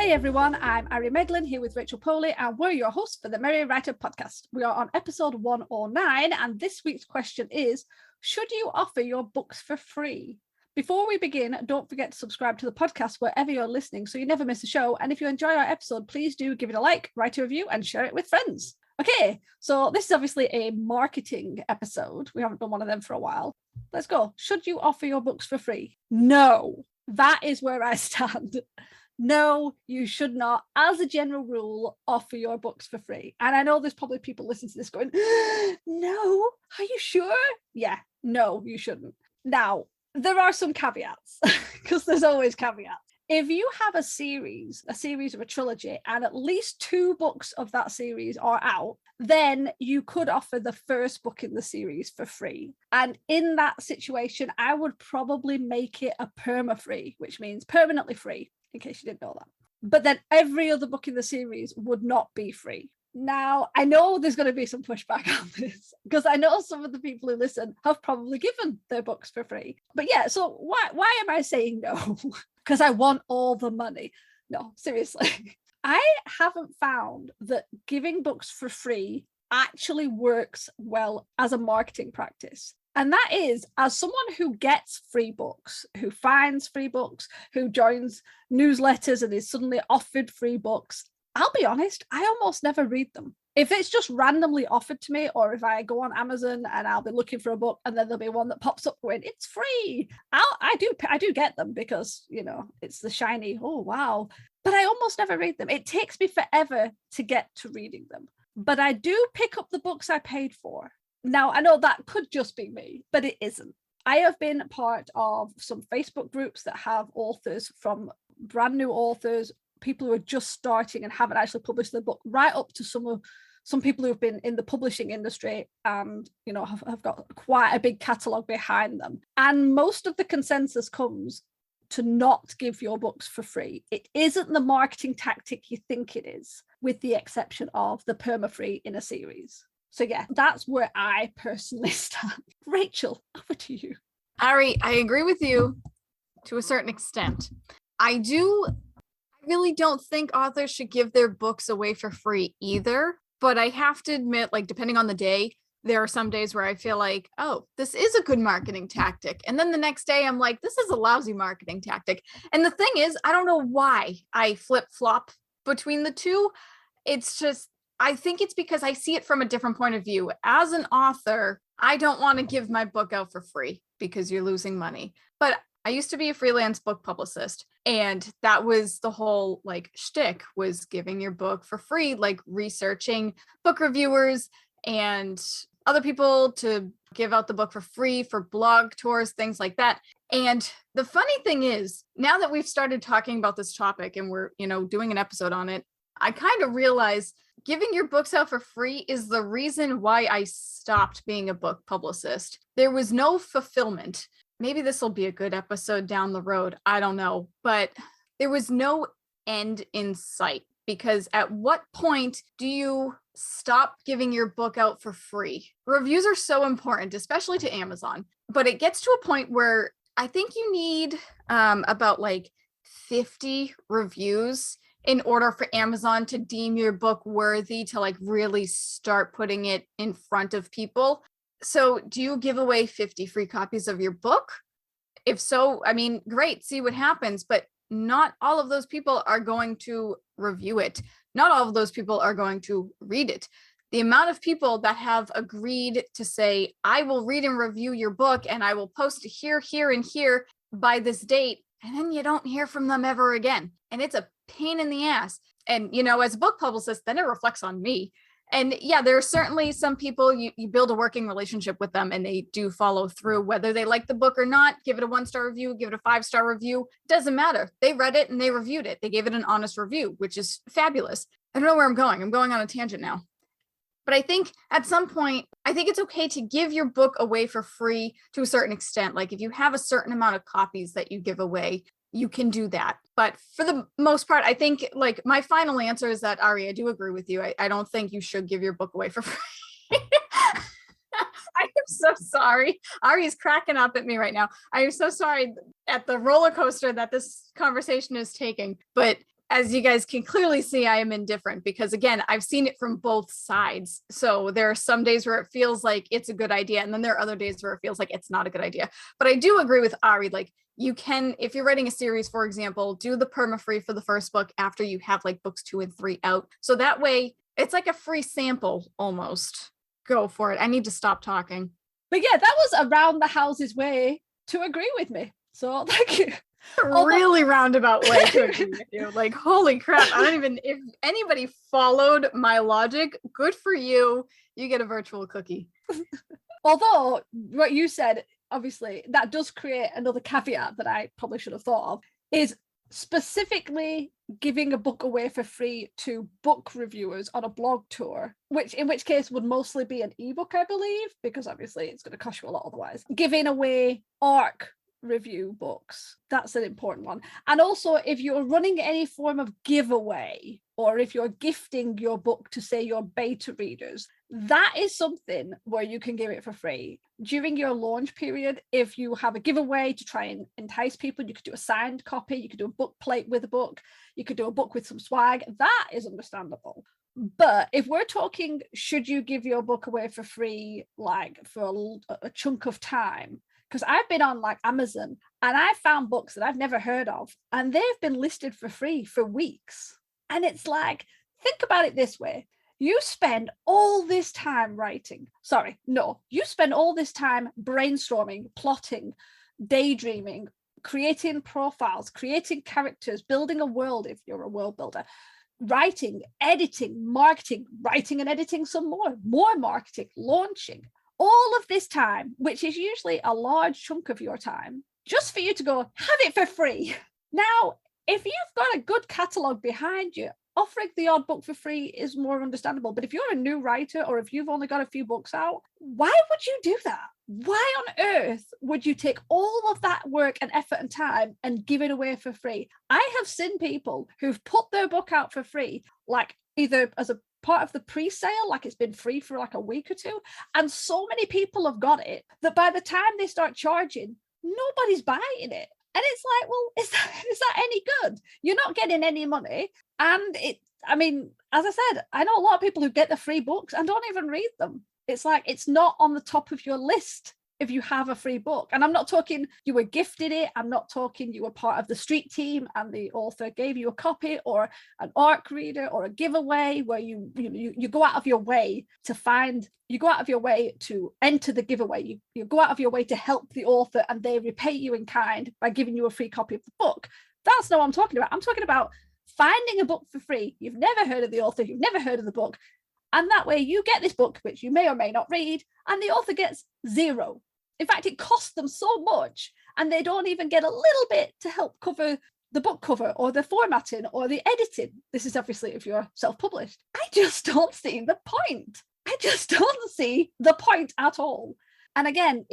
Hey everyone, I'm Ari Meghlen here with Rachel Poley, and we're your hosts for the Merry Writer podcast. We are on episode 109, and this week's question is, should you offer your books for free? Before we begin, don't forget to subscribe to the podcast wherever you're listening so you never miss a show. And if you enjoy our episode, please do give it a like, write a review, and share it with friends. Okay, so this is obviously a marketing episode. We haven't done one of them for a while. Let's go. Should you offer your books for free? No, that is where I stand. No, you should not, as a general rule, offer your books for free. And I know there's probably people listening to this going, no, are you sure? Yeah, no, you shouldn't. Now, there are some caveats, because there's always caveats. If you have a series of a trilogy, and at least 2 books of that series are out, then you could offer the first book in the series for free. And in that situation, I would probably make it a perma-free, which means permanently free, in case you didn't know that. But then every other book in the series would not be free. Now, I know there's going to be some pushback on this, because I know some of the people who listen have probably given their books for free. But yeah, so why am I saying no? Because I want all the money. No, seriously. I haven't found that giving books for free actually works well as a marketing practice. And that is, as someone who gets free books, who finds free books, who joins newsletters and is suddenly offered free books, I'll be honest, I almost never read them. If it's just randomly offered to me, or if I go on Amazon and I'll be looking for a book and then there'll be one that pops up going, it's free, I do get them, because, you know, it's the shiny, oh, wow. But I almost never read them. It takes me forever to get to reading them. But I do pick up the books I paid for. Now, I know that could just be me, but it isn't. I have been part of some Facebook groups that have authors, from brand new authors, people who are just starting and haven't actually published their book, right up to some people who've been in the publishing industry and, you know, have got quite a big catalogue behind them. And most of the consensus comes to not give your books for free. It isn't the marketing tactic you think it is, with the exception of the perma-free in a series. So yeah, that's where I personally stand. Rachel, over to you. Ari, I agree with you to a certain extent. I really don't think authors should give their books away for free either. But I have to admit, like, depending on the day, there are some days where I feel like, oh, this is a good marketing tactic. And then the next day I'm like, this is a lousy marketing tactic. And the thing is, I don't know why I flip-flop between the two. It's just, I think it's because I see it from a different point of view. As an author, I don't want to give my book out for free because you're losing money. But I used to be a freelance book publicist, and that was the whole like shtick, was giving your book for free, like researching book reviewers and other people to give out the book for free for blog tours, things like that. And the funny thing is, now that we've started talking about this topic and we're, you know, doing an episode on it, I kind of realize giving your books out for free is the reason why I stopped being a book publicist. There was no fulfillment. Maybe this will be a good episode down the road. I don't know. But there was no end in sight, because at what point do you stop giving your book out for free? Reviews are so important, especially to Amazon. But it gets to a point where I think you need about like 50 reviews in order for Amazon to deem your book worthy to like really start putting it in front of people. So do you give away 50 free copies of your book? If so, I mean, great, see what happens, but not all of those people are going to review it. Not all of those people are going to read it. The amount of people that have agreed to say, I will read and review your book and I will post it here, here, and here by this date, and then you don't hear from them ever again. And it's a pain in the ass. And, you know, as a book publicist, then it reflects on me. And yeah, there are certainly some people you build a working relationship with them and they do follow through, whether they like the book or not. Give it a 1-star review, give it a 5-star review. Doesn't matter. They read it and they reviewed it. They gave it an honest review, which is fabulous. I don't know where I'm going. I'm going on a tangent now. But I think at some point, I think it's okay to give your book away for free to a certain extent. Like if you have a certain amount of copies that you give away, you can do that. But for the most part, I think like my final answer is that, Ari, I do agree with you. I don't think you should give your book away for free. I am so sorry. Ari is cracking up at me right now. I am so sorry at the roller coaster that this conversation is taking. But as you guys can clearly see, I am indifferent because, again, I've seen it from both sides. So there are some days where it feels like it's a good idea, and then there are other days where it feels like it's not a good idea. But I do agree with Ari. Like, you can, if you're writing a series, for example, do the perma-free for the first book after you have like books 2 and 3 out. So that way it's like a free sample almost. Go for it. I need to stop talking. But yeah, that was around the house's way to agree with me. So thank you. Really roundabout way to agree with you. Like, holy crap. I don't even, if anybody followed my logic, good for you. You get a virtual cookie. Although what you said, obviously, that does create another caveat that I probably should have thought of, is specifically giving a book away for free to book reviewers on a blog tour, in which case would mostly be an ebook, I believe, because obviously it's going to cost you a lot otherwise. Giving away ARC review books, that's an important one. And also, if you're running any form of giveaway, or if you're gifting your book to, say, your beta readers, that is something where you can give it for free. During your launch period, if you have a giveaway to try and entice people, you could do a signed copy, you could do a book plate with a book, you could do a book with some swag. That is understandable. But if we're talking, should you give your book away for free, like for a chunk of time? Because I've been on like Amazon and I found books that I've never heard of, and they've been listed for free for weeks. And it's like, think about it this way. You spend all this time writing. Sorry, no, you spend all this time brainstorming, plotting, daydreaming, creating profiles, creating characters, building a world if you're a world builder, writing, editing, marketing, writing and editing some more marketing, launching. All of this time, which is usually a large chunk of your time, just for you to go have it for free. Now, if you've got a good catalogue behind you, offering the odd book for free is more understandable. But if you're a new writer, or if you've only got a few books out, why would you do that? Why on earth would you take all of that work and effort and time and give it away for free? I have seen people who've put their book out for free, like either as a part of the pre-sale, like it's been free for like a week or two, and so many people have got it that by the time they start charging, nobody's buying it. And it's like, well, is that any good? You're not getting any money. And as I said, I know a lot of people who get the free books and don't even read them. It's like, it's not on the top of your list if you have a free book. And I'm not talking you were gifted it. I'm not talking you were part of the street team and the author gave you a copy, or an ARC reader, or a giveaway where you go out of your way to find, you go out of your way to enter the giveaway. You go out of your way to help the author and they repay you in kind by giving you a free copy of the book. That's not what I'm talking about. I'm talking about finding a book for free. You've never heard of the author, you've never heard of the book. And that way you get this book, which you may or may not read, and the author gets zero. In fact, it costs them so much, and they don't even get a little bit to help cover the book cover or the formatting or the editing. This is obviously if you're self-published. I just don't see the point. I just don't see the point at all. And again,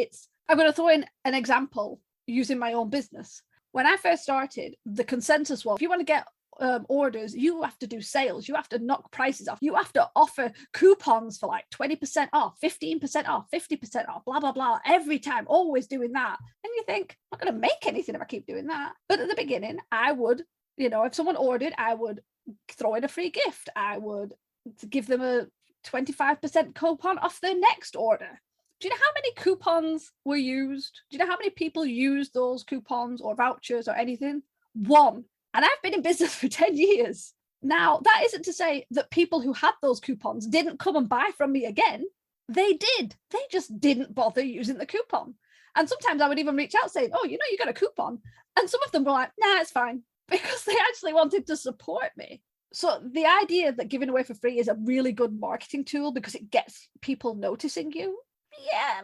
I'm going to throw in an example using my own business. When I first started, the consensus was, if you want to get orders, you have to do sales, you have to knock prices off, you have to offer coupons for like 20% off, 15% off, 50% off, blah blah blah, every time, always doing that. And you think, I'm not going to make anything if I keep doing that. But at the beginning, I would, if someone ordered, I would throw in a free gift. I would give them a 25% coupon off their next order. Do you know how many coupons were used? Do you know how many people used those coupons or vouchers or anything? One. And I've been in business for 10 years. Now, that isn't to say that people who had those coupons didn't come and buy from me again. They did. They just didn't bother using the coupon. And sometimes I would even reach out saying, oh, you got a coupon. And some of them were like, nah, it's fine, because they actually wanted to support me. So the idea that giving away for free is a really good marketing tool because it gets people noticing you. Yeah,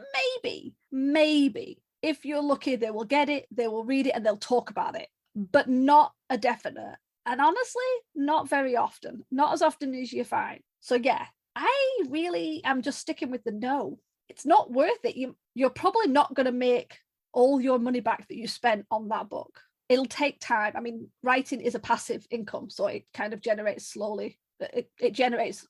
maybe. If you're lucky, they will get it, they will read it, and they'll talk about it. But not a definite. And honestly, not very often. Not as often as you find. So yeah, I really am just sticking with the no. It's not worth it. You're probably not going to make all your money back that you spent on that book. It'll take time. I mean, writing is a passive income, so it kind of generates slowly. It generates,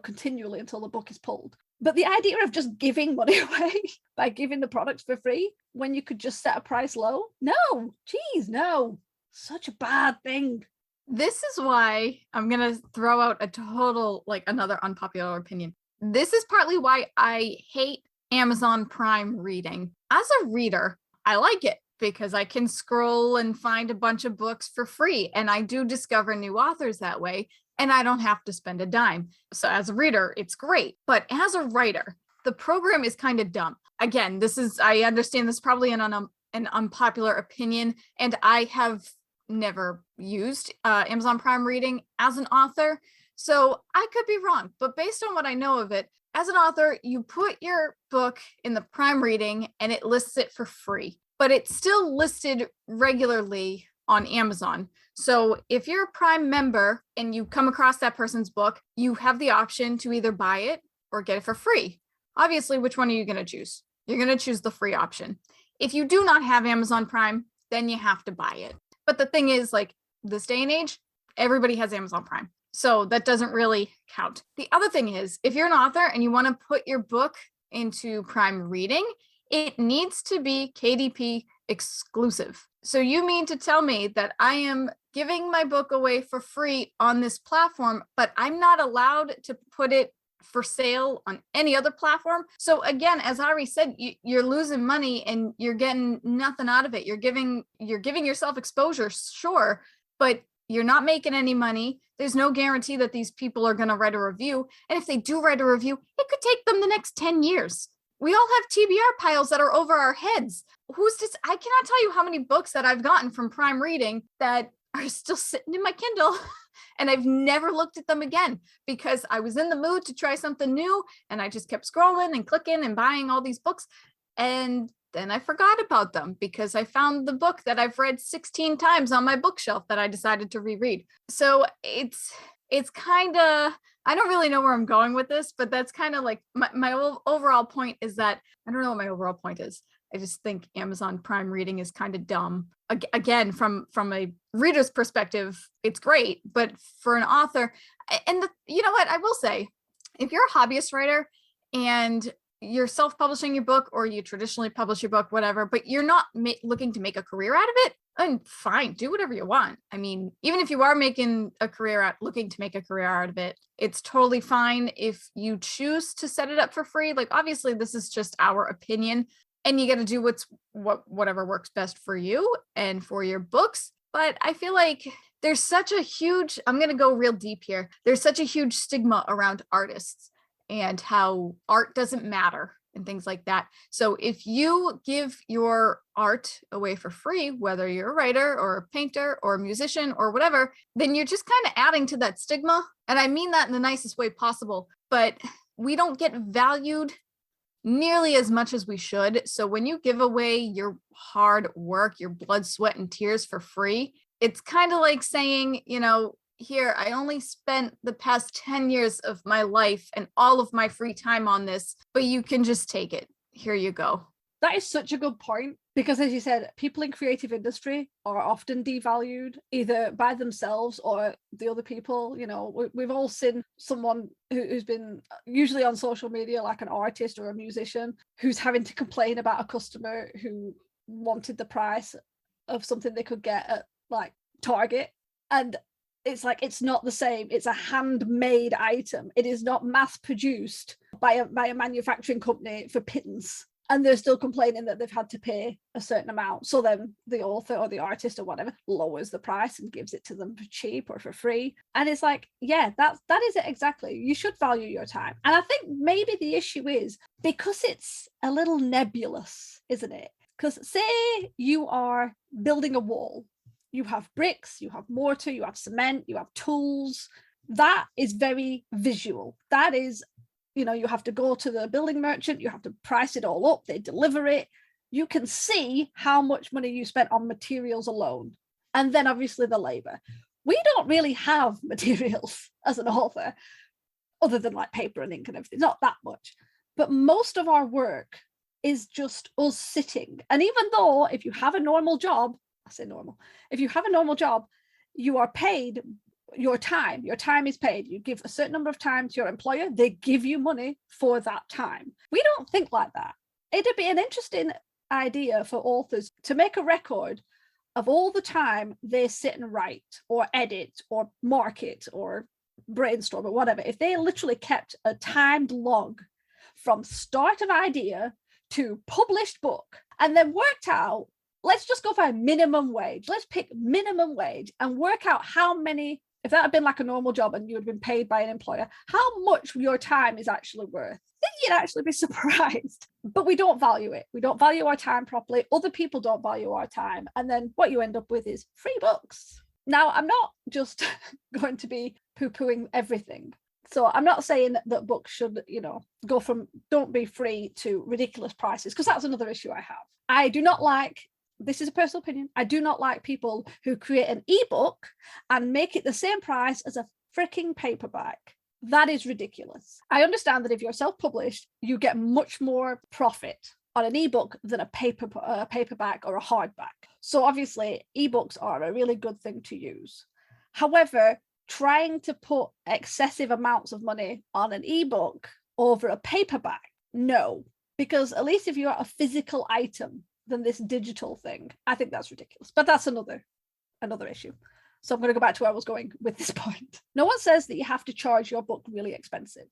continually until the book is pulled. But the idea of just giving money away by giving the products for free when you could just set a price low, no, geez, no. Such a bad thing. This is why I'm going to throw out a total, like another unpopular opinion. This is partly why I hate Amazon Prime reading. As a reader, I like it because I can scroll and find a bunch of books for free. And I do discover new authors that way. And I don't have to spend a dime. So as a reader, it's great. But as a writer, the program is kind of dumb. Again, I understand this is probably an unpopular opinion. And I have never used Amazon Prime reading as an author. So I could be wrong, but based on what I know of it, as an author, you put your book in the Prime reading and it lists it for free, but it's still listed regularly on Amazon. So if you're a Prime member and you come across that person's book, you have the option to either buy it or get it for free. Obviously, which one are you going to choose? You're going to choose the free option. If you do not have Amazon Prime, then you have to buy it. But the thing is, like this day and age, everybody has Amazon Prime. So that doesn't really count. The other thing is, if you're an author and you want to put your book into Prime reading, it needs to be KDP exclusive. So you mean to tell me that I am giving my book away for free on this platform, but I'm not allowed to put it for sale on any other platform? So again, as Ari said, you're losing money and you're getting nothing out of it. You're giving yourself exposure, sure, but you're not making any money. There's no guarantee that these people are going to write a review. And if they do write a review, it could take them the next 10 years. We all have TBR piles that are over our heads. I cannot tell you how many books that I've gotten from Prime Reading that are still sitting in my Kindle and I've never looked at them again because I was in the mood to try something new and I just kept scrolling and clicking and buying all these books. And then I forgot about them because I found the book that I've read 16 times on my bookshelf that I decided to reread. So it's kind of, I don't really know where I'm going with this, but that's kind of like my overall point is that, I don't know what my overall point is. I just think Amazon Prime reading is kind of dumb. Again, from a reader's perspective, it's great, but for an author, and you know what, I will say, if you're a hobbyist writer and you're self-publishing your book or you traditionally publish your book, whatever, but you're not looking to make a career out of it, then fine, do whatever you want. I mean, even if you are making a career out, looking to make a career out of it, it's totally fine if you choose to set it up for free. Like, obviously, this is just our opinion. And you got to do whatever works best for you and for your books. But I feel like there's such a huge, I'm going to go real deep here. There's such a huge stigma around artists and how art doesn't matter and things like that. So if you give your art away for free, whether you're a writer or a painter or a musician or whatever, then you're just kind of adding to that stigma. And I mean that in the nicest way possible, but we don't get valued nearly as much as we should. So when you give away your hard work, your blood, sweat, and tears for free, it's kind of like saying, here, I only spent the past 10 years of my life and all of my free time on this, but you can just take it. Here you go. That is such a good point because, as you said, people in creative industry are often devalued either by themselves or the other people. We've all seen someone who's been usually on social media, like an artist or a musician, who's having to complain about a customer who wanted the price of something they could get at like Target. And it's like, it's not the same. It's a handmade item. It is not mass produced by a manufacturing company for pittance. And they're still complaining that they've had to pay a certain amount. So then the author or the artist or whatever lowers the price and gives it to them for cheap or for free. And it's like, yeah, that is it exactly. You should value your time. And I think maybe the issue is because it's a little nebulous, isn't it? Because say you are building a wall. You have bricks, you have mortar, you have cement, you have tools. That is very visual. That is, you have to go to the building merchant, you have to price it all up, they deliver it. You can see how much money you spent on materials alone. And then obviously the labor. We don't really have materials as an author, other than like paper and ink and everything, not that much. But most of our work is just us sitting. And even though if you have a normal job, I say normal, if you have a normal job, you are paid your time is paid. You give a certain number of time to your employer, they give you money for that time. We don't think like that. It'd be an interesting idea for authors to make a record of all the time they sit and write or edit or market or brainstorm or whatever, if they literally kept a timed log from start of idea to published book and then worked out, let's just go for a minimum wage. Let's pick minimum wage and work out how many, if that had been like a normal job and you had been paid by an employer, how much your time is actually worth. I think you'd actually be surprised. But we don't value it. We don't value our time properly. Other people don't value our time. And then what you end up with is free books. Now, I'm not just going to be poo-pooing everything. So I'm not saying that books should, go from don't be free to ridiculous prices, because that's another issue I have. I do not like, this is a personal opinion, I do not like people who create an ebook and make it the same price as a freaking paperback. That is ridiculous. I understand that if you're self-published, you get much more profit on an ebook than a paperback or a hardback. So obviously, ebooks are a really good thing to use. However, trying to put excessive amounts of money on an ebook over a paperback, no, because at least if you're a physical item than this digital thing, I think that's ridiculous. But that's another issue. So I'm going to go back to where I was going with this point. No one says that you have to charge your book really expensive.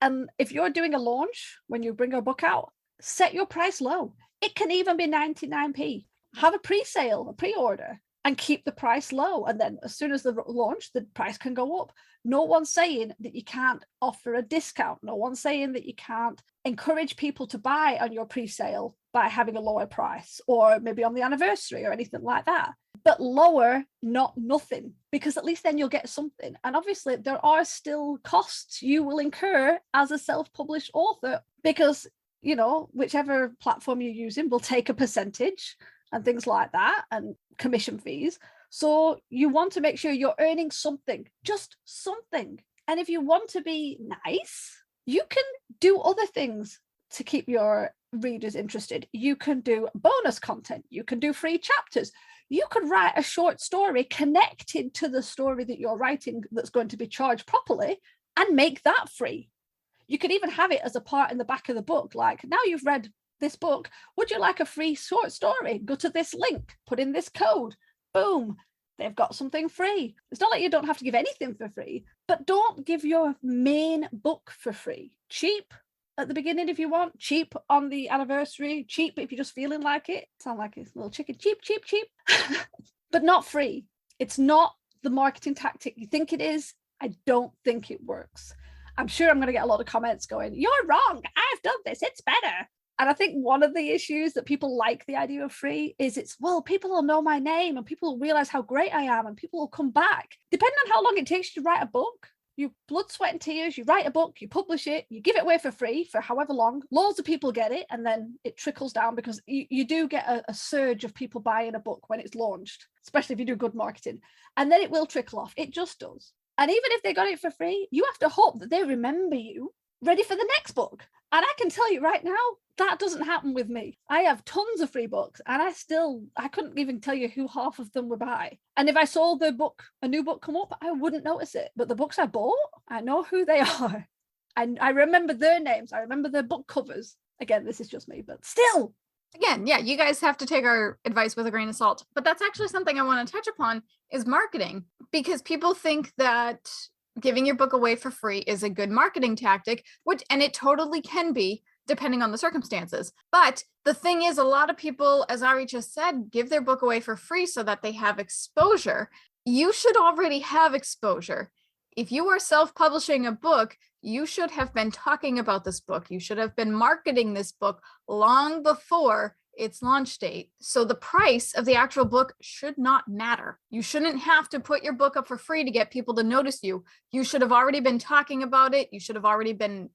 And if you're doing a launch, when you bring a book out, set your price low. It can even be 99p. Have a pre-sale, a pre-order, and keep the price low. And then as soon as the launch, the price can go up. No one's saying that you can't offer a discount. No one's saying that you can't encourage people to buy on your pre-sale by having a lower price, or maybe on the anniversary or anything like that. But lower, not nothing, because at least then you'll get something. And obviously there are still costs you will incur as a self-published author, because, whichever platform you're using will take a percentage and things like that, and commission fees. So you want to make sure you're earning something, just something. And if you want to be nice, you can do other things to keep your readers interested. You can do bonus content. You can do free chapters. You could write a short story connected to the story that you're writing that's going to be charged properly and make that free. You could even have it as a part in the back of the book. Like, now you've read this book, would you like a free short story? Go to this link, put in this code, boom, they've got something free. It's not like you don't have to give anything for free, but don't give your main book for free. Cheap at the beginning if you want, cheap on the anniversary, cheap if you're just feeling like it. Sound like a little chicken, cheap, but not free. It's not the marketing tactic you think it is. I don't think it works. I'm sure I'm going to get a lot of comments going, you're wrong, I've done this, it's better. And I think one of the issues that people like the idea of free is people will know my name and people will realize how great I am and people will come back. Depending on how long it takes you to write a book, you blood, sweat and tears, you write a book, you publish it, you give it away for free for however long, loads of people get it, and then it trickles down, because you do get a surge of people buying a book when it's launched, especially if you do good marketing, and then it will trickle off. It just does. And even if they got it for free, you have to hope that they remember you ready for the next book. And I can tell you right now, that doesn't happen with me. I have tons of free books and I couldn't even tell you who half of them were by. And if I saw a new book come up, I wouldn't notice it. But the books I bought, I know who they are. And I remember their names. I remember their book covers. Again, this is just me, but still. Again, yeah, you guys have to take our advice with a grain of salt. But that's actually something I want to touch upon is marketing, because people think that giving your book away for free is a good marketing tactic, and it totally can be, depending on the circumstances. But the thing is, a lot of people, as Ari just said, give their book away for free so that they have exposure. You should already have exposure. If you are self-publishing a book, you should have been talking about this book. You should have been marketing this book long before its launch date. So the price of the actual book should not matter. You shouldn't have to put your book up for free to get people to notice you. You should have already been talking about it. You should have already been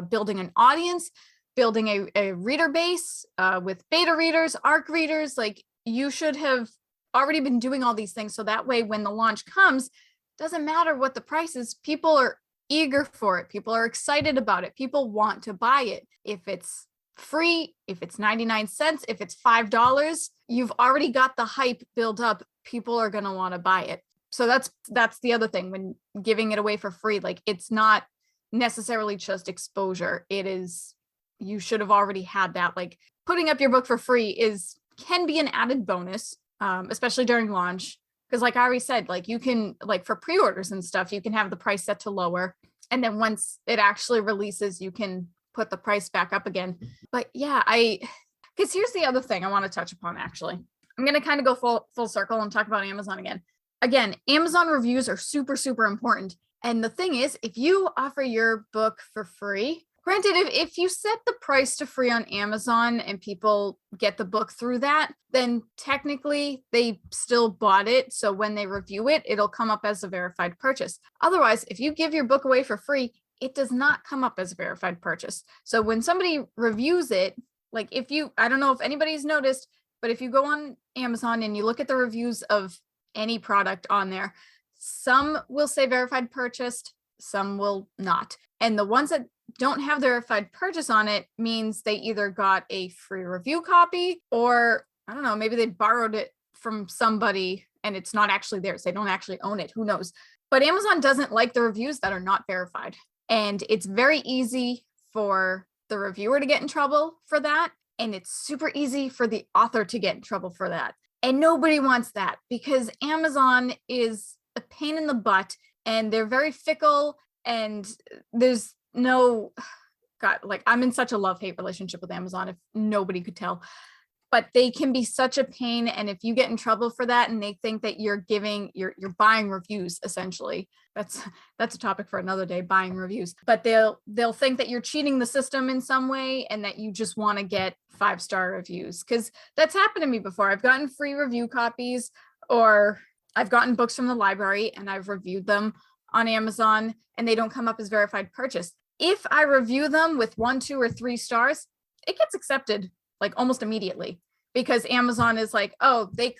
building an audience, building a reader base with beta readers, ARC readers. Like, you should have already been doing all these things. So that way, when the launch comes, doesn't matter what the price is, people are eager for it. People are excited about it. People want to buy it. If it's free, if it's 99 cents, if it's $5, you've already got the hype built up. People are going to want to buy it. So that's the other thing when giving it away for free. Like, it's not necessarily just exposure. It is, you should have already had that. Like, putting up your book for free can be an added bonus. especially during launch. Because like Ari said, like you can, like for pre-orders and stuff, you can have the price set to lower. And then once it actually releases, you can put the price back up again. But yeah, because here's the other thing I want to touch upon, actually. I'm going to kind of go full circle and talk about Amazon again. Again, Amazon reviews are super, super important. And the thing is, if you offer your book for free, granted, if you set the price to free on Amazon and people get the book through that, then technically they still bought it. So when they review it, it'll come up as a verified purchase. Otherwise, if you give your book away for free, it does not come up as a verified purchase. So when somebody reviews it, like I don't know if anybody's noticed, but if you go on Amazon and you look at the reviews of any product on there, some will say verified purchased, some will not. And the ones that don't have the verified purchase on it means they either got a free review copy, or I don't know, maybe they borrowed it from somebody and it's not actually theirs. They don't actually own it. Who knows? But Amazon doesn't like the reviews that are not verified. And it's very easy for the reviewer to get in trouble for that. And it's super easy for the author to get in trouble for that. And nobody wants that, because Amazon is a pain in the butt and they're very fickle, and there's no, God, like I'm in such a love-hate relationship with Amazon, if nobody could tell, but they can be such a pain. And if you get in trouble for that and they think that you're buying reviews, essentially, that's a topic for another day, buying reviews, but they'll think that you're cheating the system in some way and that you just want to get 5-star reviews. Because that's happened to me before. I've gotten free review copies, or I've gotten books from the library and I've reviewed them on Amazon and they don't come up as verified purchase. If I review them with 1, 2, or 3 stars, it gets accepted like almost immediately, because Amazon is like, oh, the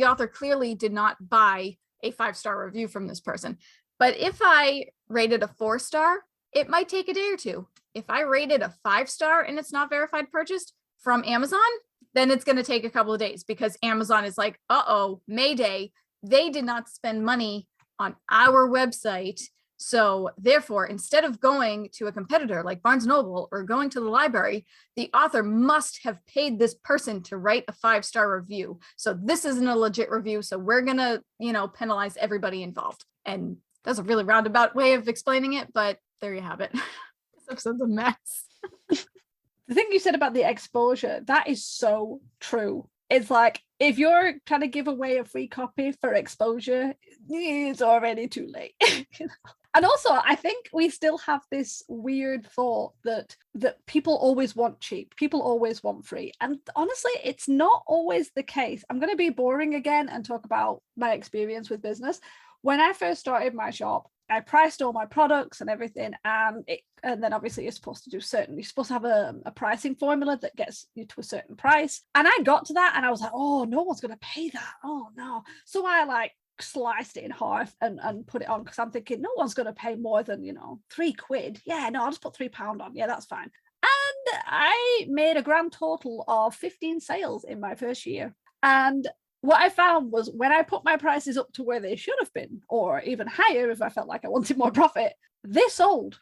author clearly did not buy a 5-star review from this person. But if I rated a 4-star, it might take a day or two. If I rated a 5-star and it's not verified purchased from Amazon, then it's going to take a couple of days, because Amazon is like, uh-oh, Mayday, they did not spend money on our website. So therefore, instead of going to a competitor like Barnes & Noble or going to the library, the author must have paid this person to write a 5-star review. So this isn't a legit review. So we're going to, penalize everybody involved. And that's a really roundabout way of explaining it, but there you have it. This episode's a mess. The thing you said about the exposure, that is so true. It's like, if you're trying to give away a free copy for exposure, it's already too late. And also, I think we still have this weird thought that people always want cheap, people always want free. And honestly, it's not always the case. I'm going to be boring again and talk about my experience with business. When I first started my shop, I priced all my products and everything, and then obviously you're supposed to have a pricing formula that gets you to a certain price. And I got to that and I was like, oh, no one's going to pay that. Oh no. So I sliced it in half and put it on, because I'm thinking no one's going to pay more than £3. Yeah, no, I'll just put £3 on. Yeah, that's fine. And I made a grand total of 15 sales in my first year. And what I found was, when I put my prices up to where they should have been, or even higher if I felt like I wanted more profit, they sold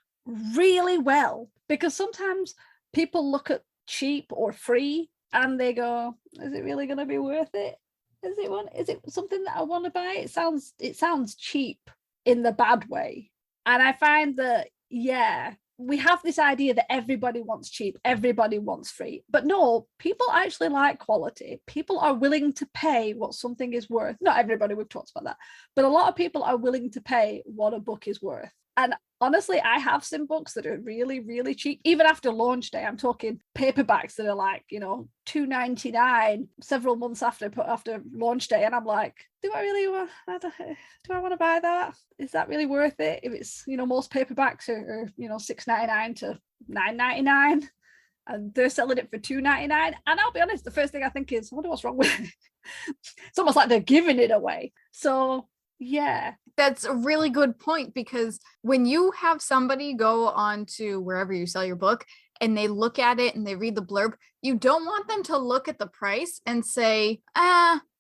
really well. Because sometimes people look at cheap or free and they go, is it really going to be worth it? Is it something that I want to buy? It sounds cheap in the bad way. And I find that, yeah, we have this idea that everybody wants cheap, everybody wants free. But no, people actually like quality. People are willing to pay what something is worth. Not everybody, we've talked about that. But a lot of people are willing to pay what a book is worth. And honestly, I have some books that are really, really cheap. Even after launch day, I'm talking paperbacks that are like, $2.99 several months after launch day. And I'm like, do I want to buy that? Is that really worth it? If it's, most paperbacks are $6.99 to $9.99 and they're selling it for $2.99. And I'll be honest, the first thing I think is, I wonder what's wrong with it. It's almost like they're giving it away. So yeah. That's a really good point, because when you have somebody go on to wherever you sell your book and they look at it and they read the blurb, you don't want them to look at the price and say,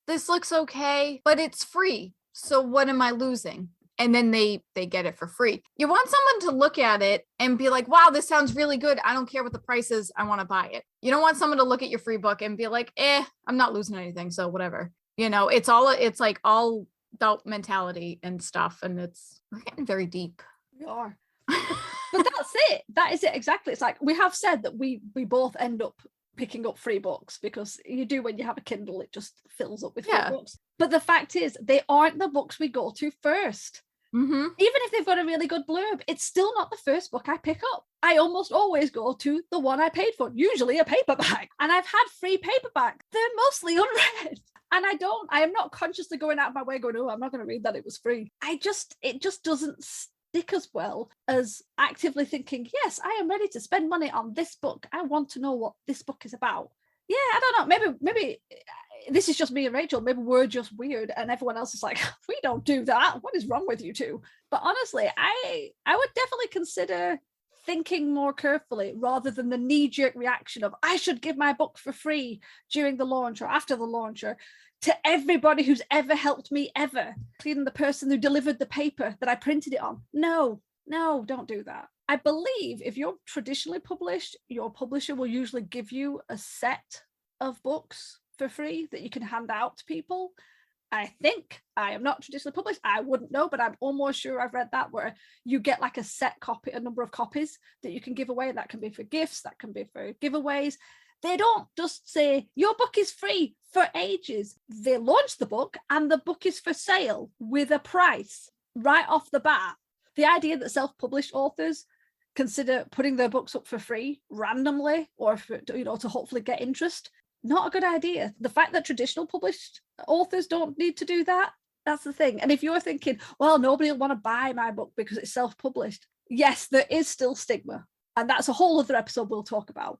this looks okay, but it's free. So what am I losing? And then they get it for free. You want someone to look at it and be like, wow, this sounds really good. I don't care what the price is. I want to buy it. You don't want someone to look at your free book and be like, I'm not losing anything. So whatever. It's like all about mentality and stuff, and we're getting very deep. We are. But that's it. That is it exactly. It's like we have said that we both end up picking up free books, because you do when you have a Kindle, it just fills up with free books. But the fact is, they aren't the books we go to first. Mm-hmm. Even if they've got a really good blurb, it's still not the first book I pick up. I almost always go to the one I paid for, usually a paperback. And I've had free paperbacks. They're mostly unread. And I am not consciously going out of my way going, oh, I'm not going to read that, it was free. It just doesn't stick as well as actively thinking, yes, I am ready to spend money on this book. I want to know what this book is about. Yeah, I don't know. Maybe this is just me and Rachel. Maybe we're just weird and everyone else is like, we don't do that. What is wrong with you two? But honestly, I would definitely consider thinking more carefully rather than the knee-jerk reaction of, I should give my book for free during the launch or after the launch, or to everybody who's ever helped me ever, including the person who delivered the paper that I printed it on. No, don't do that. I believe if you're traditionally published, your publisher will usually give you a set of books for free that you can hand out to people. I think, I am not traditionally published, I wouldn't know, but I'm almost sure I've read that, where you get like a set copy, a number of copies that you can give away. That can be for gifts, that can be for giveaways. They don't just say, your book is free for ages. They launch the book and the book is for sale with a price right off the bat. The idea that self-published authors consider putting their books up for free randomly, or for, to hopefully get interest, not a good idea. The fact that traditional published authors don't need to do that, that's the thing. And if you're thinking, well, nobody will want to buy my book because it's self-published, yes, there is still stigma, and that's a whole other episode we'll talk about.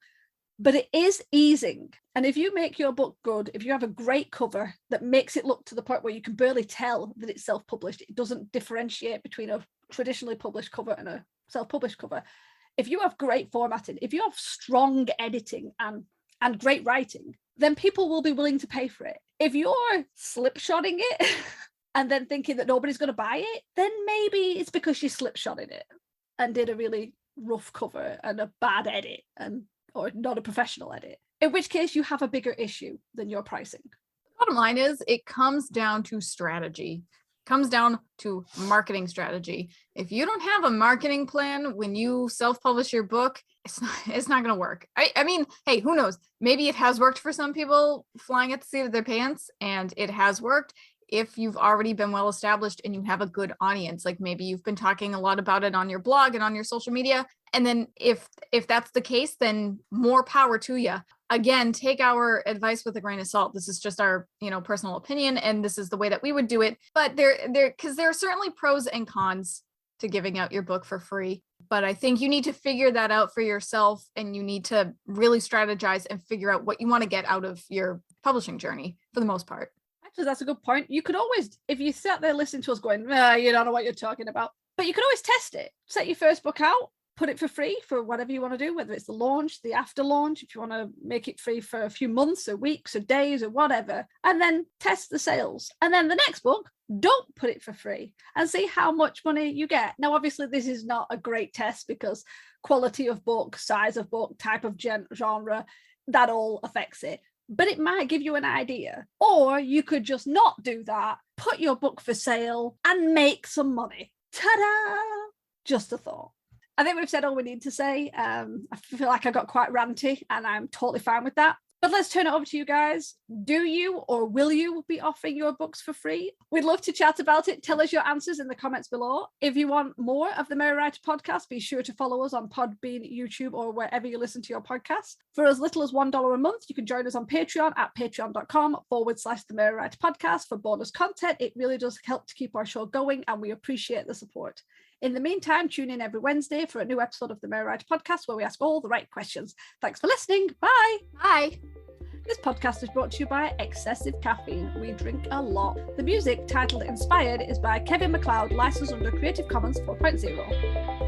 But it is easing. And if you make your book good, if you have a great cover that makes it look to the point where you can barely tell that it's self-published, it doesn't differentiate between a traditionally published cover and a self-published cover. If you have great formatting, if you have strong editing and great writing, then people will be willing to pay for it. If you're slipshotting it and then thinking that nobody's going to buy it, then maybe it's because you slipshotted it and did a really rough cover and a bad edit, or not a professional edit, in which case you have a bigger issue than your pricing. Bottom line is, it comes down to strategy. Comes down to marketing strategy. If you don't have a marketing plan when you self-publish your book, it's not going to work. I mean, hey, who knows? Maybe it has worked for some people flying at the seat of their pants, and it has worked if you've already been well established and you have a good audience. Like maybe you've been talking a lot about it on your blog and on your social media. And then if that's the case, then more power to you. Again, take our advice with a grain of salt. This is just our, personal opinion, and this is the way that we would do it. But because there are certainly pros and cons to giving out your book for free. But I think you need to figure that out for yourself, and you need to really strategize and figure out what you want to get out of your publishing journey for the most part. Actually, that's a good point. You could always, if you sat there listening to us going, you don't know what you're talking about, but you could always test it. Set your first book out, put it for free for whatever you want to do, whether it's the launch, the after launch, if you want to make it free for a few months or weeks or days or whatever, and then test the sales. And then the next book, don't put it for free and see how much money you get. Now, obviously, this is not a great test because quality of book, size of book, type of genre, that all affects it. But it might give you an idea. Or you could just not do that, put your book for sale and make some money. Ta-da! Just a thought. I think we've said all we need to say. I feel like I got quite ranty, and I'm totally fine with that. But let's turn it over to you guys. Do you or will you be offering your books for free? We'd love to chat about it. Tell us your answers in the comments below. If you want more of the Merry Writer podcast, be sure to follow us on Podbean, YouTube, or wherever you listen to your podcasts. For as little as $1 a month, you can join us on Patreon at patreon.com/the Merry Writer podcast for bonus content. It really does help to keep our show going, and we appreciate the support. In the meantime, tune in every Wednesday for a new episode of the Merry Writer podcast where we ask all the right questions. Thanks for listening. Bye. Bye. This podcast is brought to you by Excessive Caffeine. We drink a lot. The music, titled Inspired, is by Kevin MacLeod, licensed under Creative Commons 4.0.